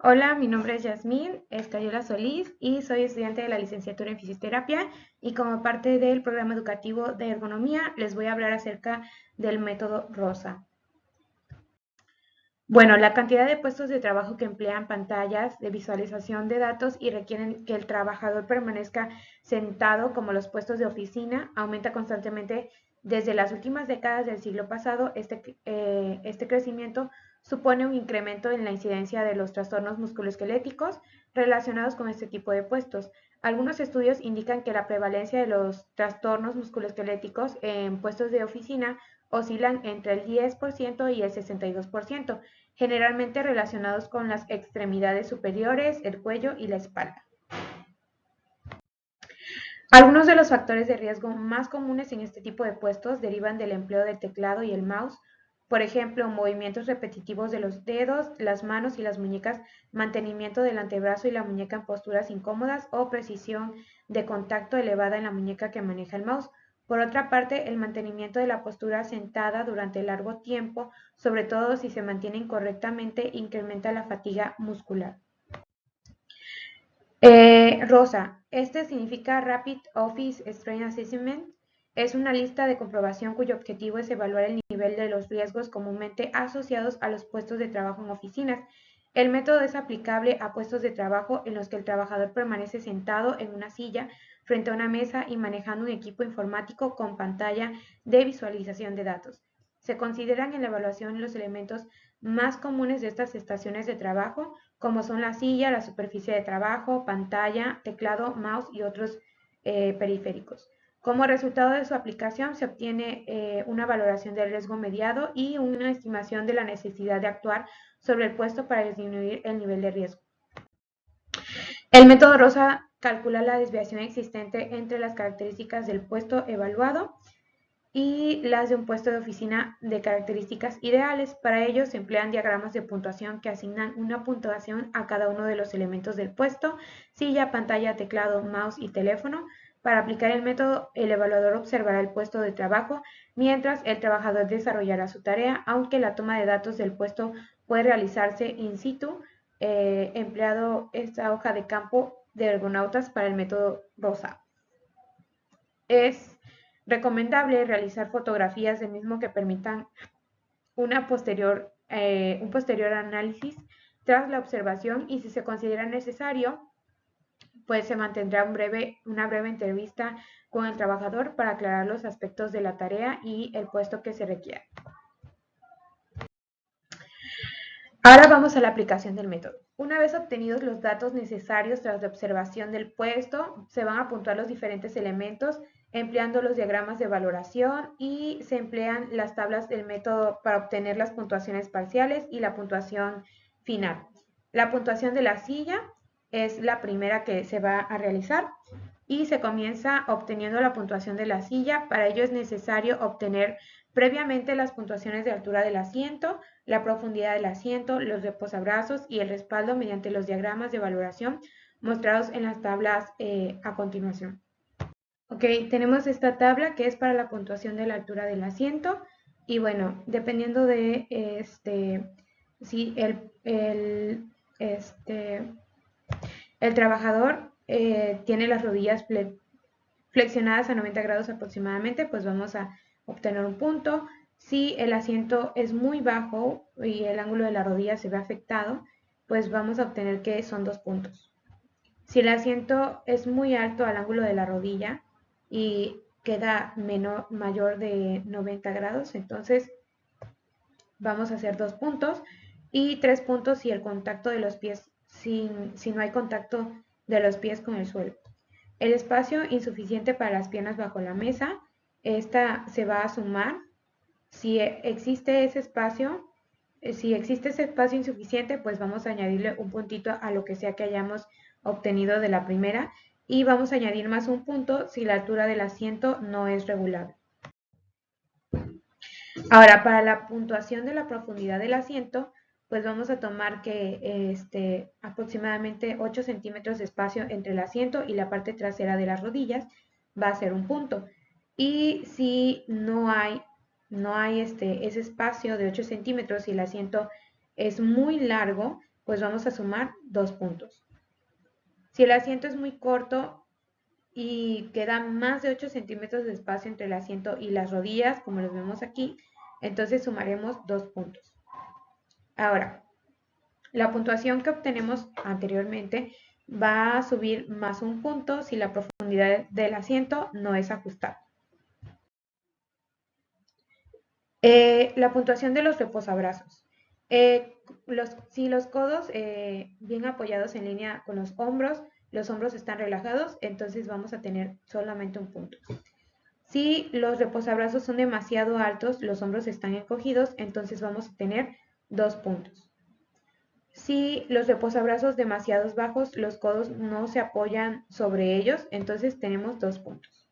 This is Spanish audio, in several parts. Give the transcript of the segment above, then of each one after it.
Hola, mi nombre es Yasmín Escayola Solís y soy estudiante de la licenciatura en fisioterapia y como parte del programa educativo de ergonomía les voy a hablar acerca del método ROSA. Bueno, la cantidad de puestos de trabajo que emplean pantallas de visualización de datos y requieren que el trabajador permanezca sentado como los puestos de oficina aumenta constantemente desde las últimas décadas del siglo pasado. Este crecimiento supone un incremento en la incidencia de los trastornos musculoesqueléticos relacionados con este tipo de puestos. Algunos estudios indican que la prevalencia de los trastornos musculoesqueléticos en puestos de oficina oscilan entre el 10% y el 62%, generalmente relacionados con las extremidades superiores, el cuello y la espalda. Algunos de los factores de riesgo más comunes en este tipo de puestos derivan del empleo del teclado y el mouse, por ejemplo, movimientos repetitivos de los dedos, las manos y las muñecas, mantenimiento del antebrazo y la muñeca en posturas incómodas o precisión de contacto elevada en la muñeca que maneja el mouse. Por otra parte, el mantenimiento de la postura sentada durante largo tiempo, sobre todo si se mantiene incorrectamente, incrementa la fatiga muscular. ROSA, este significa Rapid Office Strain Assessment. Es una lista de comprobación cuyo objetivo es evaluar el nivel de los riesgos comúnmente asociados a los puestos de trabajo en oficinas. El método es aplicable a puestos de trabajo en los que el trabajador permanece sentado en una silla frente a una mesa y manejando un equipo informático con pantalla de visualización de datos. Se consideran en la evaluación los elementos más comunes de estas estaciones de trabajo, como son la silla, la superficie de trabajo, pantalla, teclado, mouse y otros periféricos. Como resultado de su aplicación se obtiene una valoración del riesgo mediado y una estimación de la necesidad de actuar sobre el puesto para disminuir el nivel de riesgo. El método ROSA calcula la desviación existente entre las características del puesto evaluado y las de un puesto de oficina de características ideales. Para ello se emplean diagramas de puntuación que asignan una puntuación a cada uno de los elementos del puesto: silla, pantalla, teclado, mouse y teléfono. Para aplicar el método, el evaluador observará el puesto de trabajo mientras el trabajador desarrollará su tarea, aunque la toma de datos del puesto puede realizarse in situ, empleado esta hoja de campo de ergonautas para el método ROSA. Es recomendable realizar fotografías del mismo que permitan un posterior análisis tras la observación, y si se considera necesario, pues se mantendrá una breve entrevista con el trabajador para aclarar los aspectos de la tarea y el puesto que se requiera. Ahora vamos a la aplicación del método. Una vez obtenidos los datos necesarios tras la observación del puesto, se van a puntuar los diferentes elementos empleando los diagramas de valoración, y se emplean las tablas del método para obtener las puntuaciones parciales y la puntuación final. La puntuación de la silla es la primera que se va a realizar y se comienza obteniendo la puntuación de la silla. Para ello es necesario obtener previamente las puntuaciones de altura del asiento, la profundidad del asiento, los reposabrazos y el respaldo mediante los diagramas de valoración mostrados en las tablas a continuación. Ok, tenemos esta tabla que es para la puntuación de la altura del asiento, y bueno, dependiendo de si el trabajador tiene las rodillas flexionadas a 90 grados aproximadamente, pues vamos a obtener un punto. Si el asiento es muy bajo y el ángulo de la rodilla se ve afectado, pues vamos a obtener que son 2 puntos. Si el asiento es muy alto al ángulo de la rodilla y queda mayor de 90 grados, entonces vamos a hacer 2 puntos, y 3 puntos si el contacto de los pies, si no hay contacto de los pies con el suelo. El espacio insuficiente para las piernas bajo la mesa, esta se va a sumar. Si existe ese espacio insuficiente, pues vamos a añadirle un puntito a lo que sea que hayamos obtenido de la primera, y vamos a añadir más un punto si la altura del asiento no es regular. Ahora, para la puntuación de la profundidad del asiento, pues vamos a tomar que aproximadamente 8 centímetros de espacio entre el asiento y la parte trasera de las rodillas va a ser un punto. Y si no hay ese espacio de 8 centímetros y el asiento es muy largo, pues vamos a sumar 2 puntos. Si el asiento es muy corto y queda más de 8 centímetros de espacio entre el asiento y las rodillas, como los vemos aquí, entonces sumaremos 2 puntos. Ahora, la puntuación que obtenemos anteriormente va a subir más un punto si la profundidad del asiento no es ajustada. La puntuación de los reposabrazos. Si los codos bien apoyados en línea con los hombros están relajados, entonces vamos a tener solamente un punto. Si los reposabrazos son demasiado altos, los hombros están encogidos, entonces vamos a tener 2 puntos. Si los reposabrazos demasiado bajos, los codos no se apoyan sobre ellos, entonces tenemos 2 puntos.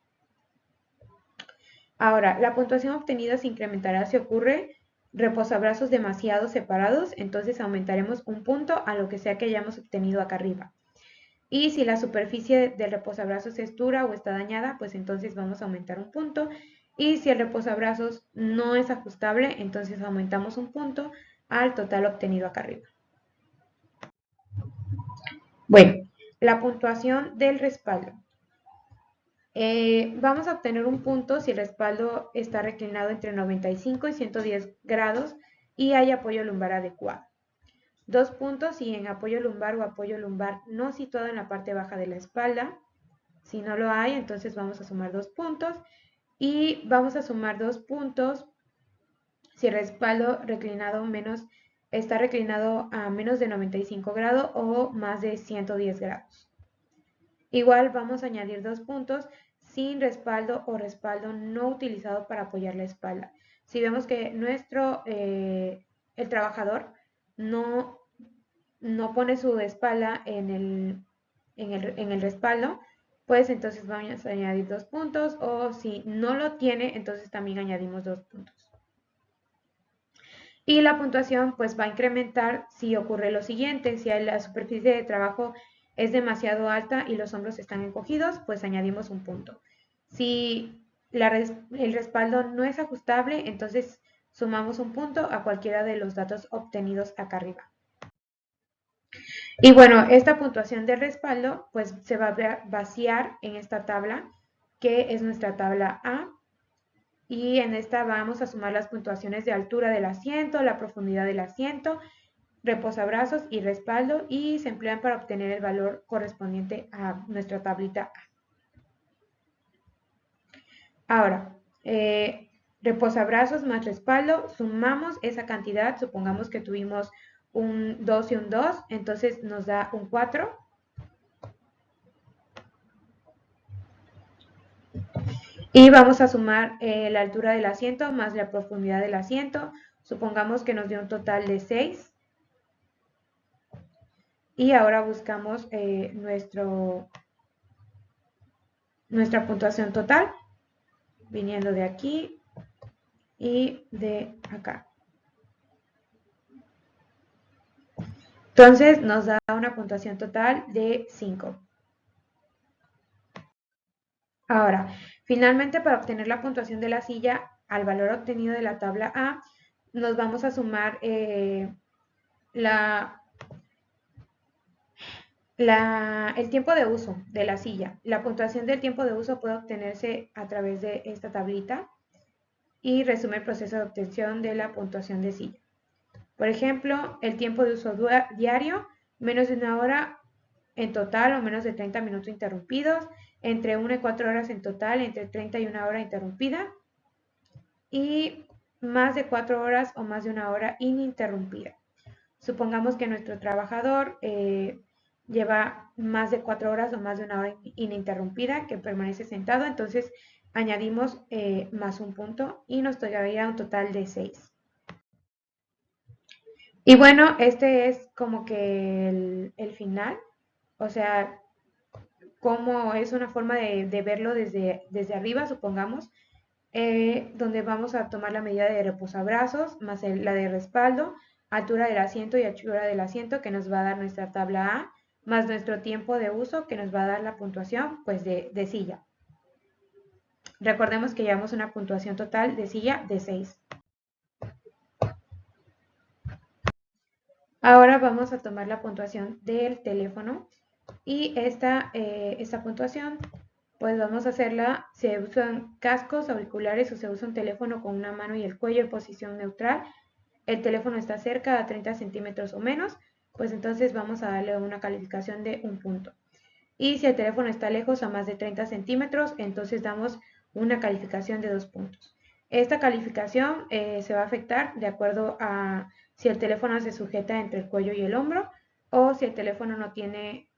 Ahora, la puntuación obtenida se incrementará si ocurre reposabrazos demasiado separados, entonces aumentaremos un punto a lo que sea que hayamos obtenido acá arriba. Y si la superficie del reposabrazos es dura o está dañada, pues entonces vamos a aumentar un punto. Y si el reposabrazos no es ajustable, entonces aumentamos un punto al total obtenido acá arriba. Bueno, la puntuación del respaldo. Vamos a obtener un punto si el respaldo está reclinado entre 95 y 110 grados y hay apoyo lumbar adecuado. 2 puntos si en apoyo lumbar o apoyo lumbar no situado en la parte baja de la espalda. Si no lo hay, entonces vamos a sumar 2 puntos. Y vamos a sumar 2 puntos si el respaldo está reclinado a menos de 95 grados o más de 110 grados. Igual vamos a añadir 2 puntos sin respaldo o respaldo no utilizado para apoyar la espalda. Si vemos que el trabajador no pone su espalda en el respaldo, pues entonces vamos a añadir 2 puntos, o si no lo tiene, entonces también añadimos 2 puntos. Y la puntuación pues va a incrementar si ocurre lo siguiente: si la superficie de trabajo es demasiado alta y los hombros están encogidos, pues añadimos un punto. Si el respaldo no es ajustable, entonces sumamos un punto a cualquiera de los datos obtenidos acá arriba. Y bueno, esta puntuación de respaldo pues se va a vaciar en esta tabla, que es nuestra tabla A. Y en esta vamos a sumar las puntuaciones de altura del asiento, la profundidad del asiento, reposabrazos y respaldo, y se emplean para obtener el valor correspondiente a nuestra tablita A. Ahora, reposabrazos más respaldo, sumamos esa cantidad, supongamos que tuvimos un 2 y un 2, entonces nos da un 4. Y vamos a sumar la altura del asiento más la profundidad del asiento. Supongamos que nos dio un total de 6. Y ahora buscamos nuestra puntuación total, viniendo de aquí y de acá. Entonces nos da una puntuación total de 5. Ahora, finalmente, para obtener la puntuación de la silla al valor obtenido de la tabla A, nos vamos a sumar el tiempo de uso de la silla. La puntuación del tiempo de uso puede obtenerse a través de esta tablita y resume el proceso de obtención de la puntuación de silla. Por ejemplo, el tiempo de uso diario, menos de 1 hora en total o menos de 30 minutos interrumpidos, entre 1 y 4 horas en total, entre 30 y 1 hora interrumpida, y más de 4 horas o más de 1 hora ininterrumpida. Supongamos que nuestro trabajador lleva más de 4 horas o más de 1 hora ininterrumpida que permanece sentado, entonces añadimos más un punto y nos daría un total de 6. Y bueno, este es como que el final, o sea, como es una forma de verlo desde arriba, supongamos, donde vamos a tomar la medida de reposabrazos más la de respaldo, altura del asiento y anchura del asiento, que nos va a dar nuestra tabla A, más nuestro tiempo de uso, que nos va a dar la puntuación pues de silla. Recordemos que llevamos una puntuación total de silla de 6. Ahora vamos a tomar la puntuación del teléfono y esta puntuación pues vamos a hacerla, se usan cascos, auriculares o se usa un teléfono con una mano y el cuello en posición neutral, el teléfono está cerca a 30 centímetros o menos, pues entonces vamos a darle una calificación de un punto. Y si el teléfono está lejos a más de 30 centímetros, entonces damos una calificación de 2 puntos. Esta calificación se va a afectar de acuerdo a si el teléfono se sujeta entre el cuello y el hombro o si el teléfono no tiene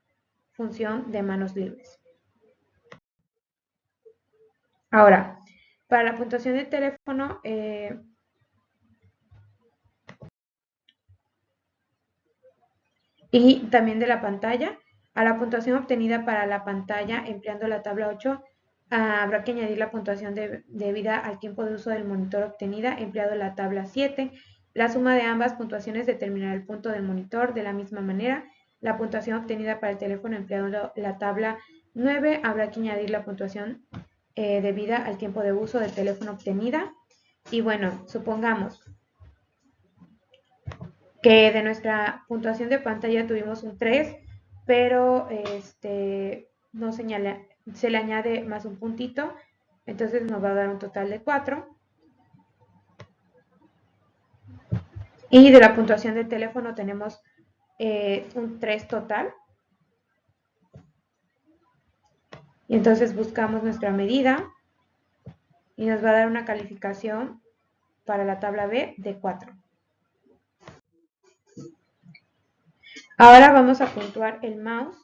función de manos libres. Ahora, para la puntuación del teléfono, y también de la pantalla, a la puntuación obtenida para la pantalla empleando la tabla 8, habrá que añadir la puntuación debida al tiempo de uso del monitor obtenida empleado la tabla 7. La suma de ambas puntuaciones determinará el punto del monitor de la misma manera. La puntuación obtenida para el teléfono empleando la tabla 9, habrá que añadir la puntuación debida al tiempo de uso del teléfono obtenida. Y bueno, supongamos que de nuestra puntuación de pantalla tuvimos un 3, pero no señala, se le añade más un puntito, entonces nos va a dar un total de 4. Y de la puntuación del teléfono tenemos un 3 total. Y entonces buscamos nuestra medida y nos va a dar una calificación para la tabla B de 4. Ahora vamos a puntuar el mouse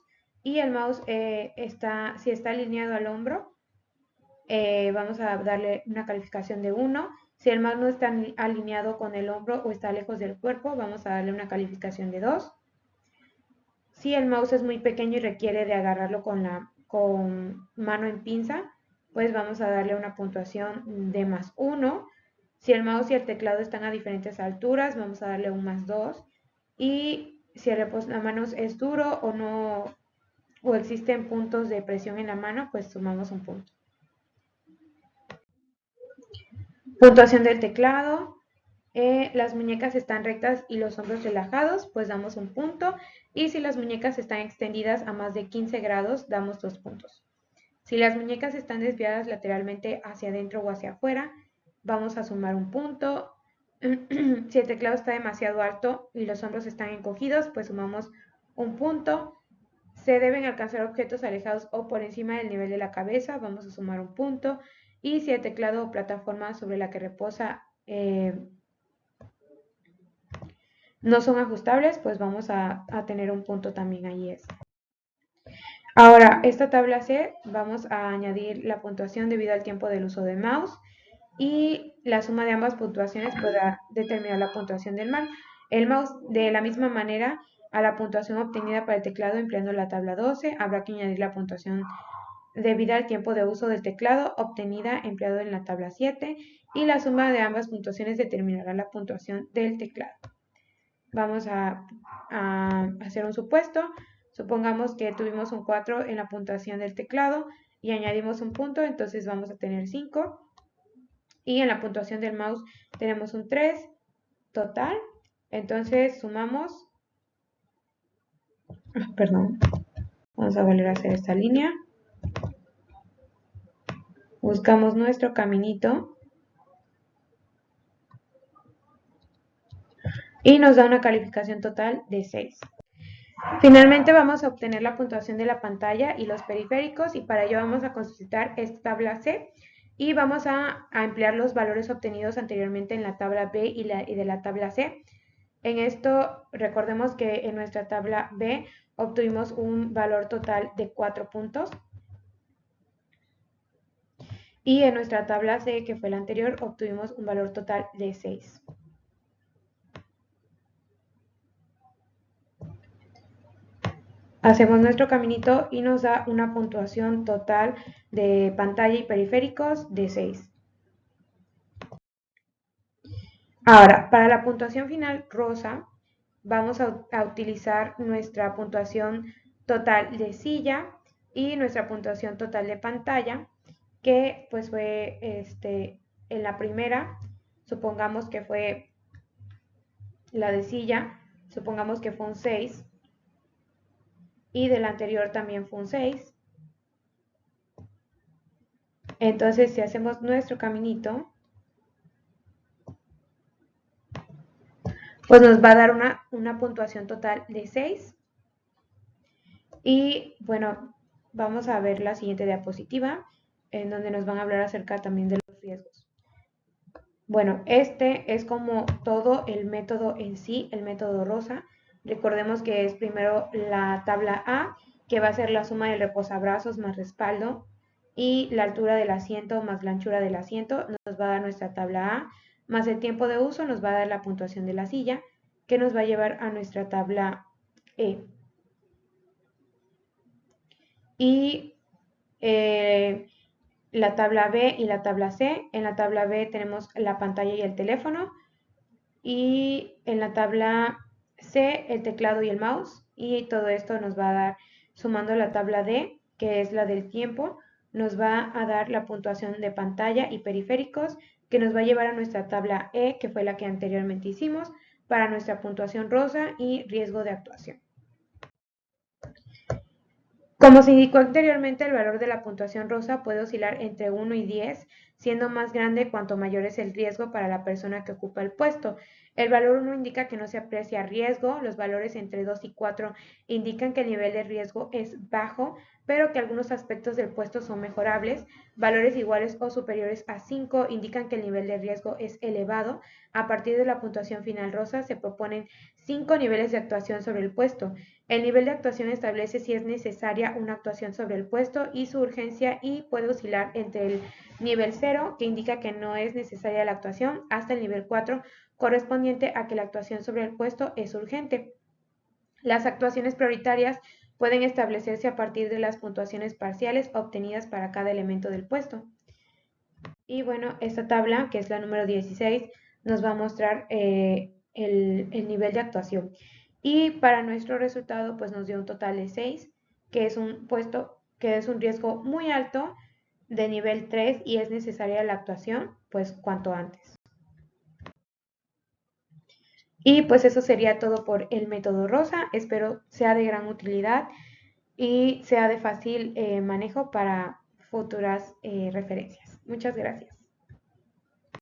y el mouse si está alineado al hombro, vamos a darle una calificación de 1. Si el mouse no está alineado con el hombro o está lejos del cuerpo, vamos a darle una calificación de 2. Si el mouse es muy pequeño y requiere de agarrarlo con mano en pinza, pues vamos a darle una puntuación de más 1. Si el mouse y el teclado están a diferentes alturas, vamos a darle un más 2. Y si el reposamanos es duro o no, o existen puntos de presión en la mano, pues sumamos un punto. Puntuación del teclado. Las muñecas están rectas y los hombros relajados, pues damos un punto. Y si las muñecas están extendidas a más de 15 grados, damos 2 puntos. Si las muñecas están desviadas lateralmente hacia adentro o hacia afuera, vamos a sumar un punto. Si el teclado está demasiado alto y los hombros están encogidos, pues sumamos un punto. Se deben alcanzar objetos alejados o por encima del nivel de la cabeza, vamos a sumar un punto. Y si el teclado o plataforma sobre la que reposa no son ajustables, pues vamos a tener un punto también ahí. Ahora, esta tabla C, vamos a añadir la puntuación debido al tiempo del uso del mouse y la suma de ambas puntuaciones podrá determinar la puntuación del mouse. El mouse, de la misma manera, a la puntuación obtenida para el teclado empleando la tabla 12, habrá que añadir la puntuación debida al tiempo de uso del teclado obtenida empleado en la tabla 7 y la suma de ambas puntuaciones determinará la puntuación del teclado. Vamos a hacer un supuesto. Supongamos que tuvimos un 4 en la puntuación del teclado y añadimos un punto, entonces vamos a tener 5. Y en la puntuación del mouse tenemos un 3 total. Entonces sumamos, perdón, vamos a volver a hacer esta línea. Buscamos nuestro caminito y nos da una calificación total de 6. Finalmente vamos a obtener la puntuación de la pantalla y los periféricos y para ello vamos a consultar esta tabla C y vamos a emplear los valores obtenidos anteriormente en la tabla B y de la tabla C. En esto recordemos que en nuestra tabla B obtuvimos un valor total de 4 puntos y en nuestra tabla C, que fue la anterior, obtuvimos un valor total de 6. Hacemos nuestro caminito y nos da una puntuación total de pantalla y periféricos de 6. Ahora, para la puntuación final rosa, vamos a utilizar nuestra puntuación total de silla y nuestra puntuación total de pantalla, que pues fue en la primera, supongamos que fue la de silla, supongamos que fue un 6 y del anterior también fue un 6. Entonces, si hacemos nuestro caminito, pues nos va a dar una puntuación total de 6. Y bueno, vamos a ver la siguiente diapositiva, en donde nos van a hablar acerca también de los riesgos. Bueno, este es como todo el método en sí, el método Rosa. Recordemos que es primero la tabla A, que va a ser la suma del reposabrazos más respaldo, y la altura del asiento más la anchura del asiento nos va a dar nuestra tabla A, más el tiempo de uso nos va a dar la puntuación de la silla, que nos va a llevar a nuestra tabla E. Y la tabla B y la tabla C. En la tabla B tenemos la pantalla y el teléfono, y en la tabla C el teclado y el mouse, y todo esto nos va a dar, sumando la tabla D, que es la del tiempo, nos va a dar la puntuación de pantalla y periféricos, que nos va a llevar a nuestra tabla E, que fue la que anteriormente hicimos, para nuestra puntuación rosa y riesgo de actuación. Como se indicó anteriormente, el valor de la puntuación rosa puede oscilar entre 1 y 10, siendo más grande cuanto mayor es el riesgo para la persona que ocupa el puesto. El valor 1 indica que no se aprecia riesgo, los valores entre 2 y 4 indican que el nivel de riesgo es bajo, pero que algunos aspectos del puesto son mejorables. Valores iguales o superiores a 5 indican que el nivel de riesgo es elevado. A partir de la puntuación final rosa se proponen 5 niveles de actuación sobre el puesto. El nivel de actuación establece si es necesaria una actuación sobre el puesto y su urgencia, y puede oscilar entre el nivel 0, que indica que no es necesaria la actuación, hasta el nivel 4, correspondiente a que la actuación sobre el puesto es urgente. Las actuaciones prioritarias pueden establecerse a partir de las puntuaciones parciales obtenidas para cada elemento del puesto. Y bueno, esta tabla, que es la número 16, nos va a mostrar el nivel de actuación. Y para nuestro resultado, pues nos dio un total de 6, que es un puesto, que es un riesgo muy alto de nivel 3 y es necesaria la actuación, pues cuanto antes. Y pues eso sería todo por el método Rosa. Espero sea de gran utilidad y sea de fácil manejo para futuras referencias. Muchas gracias.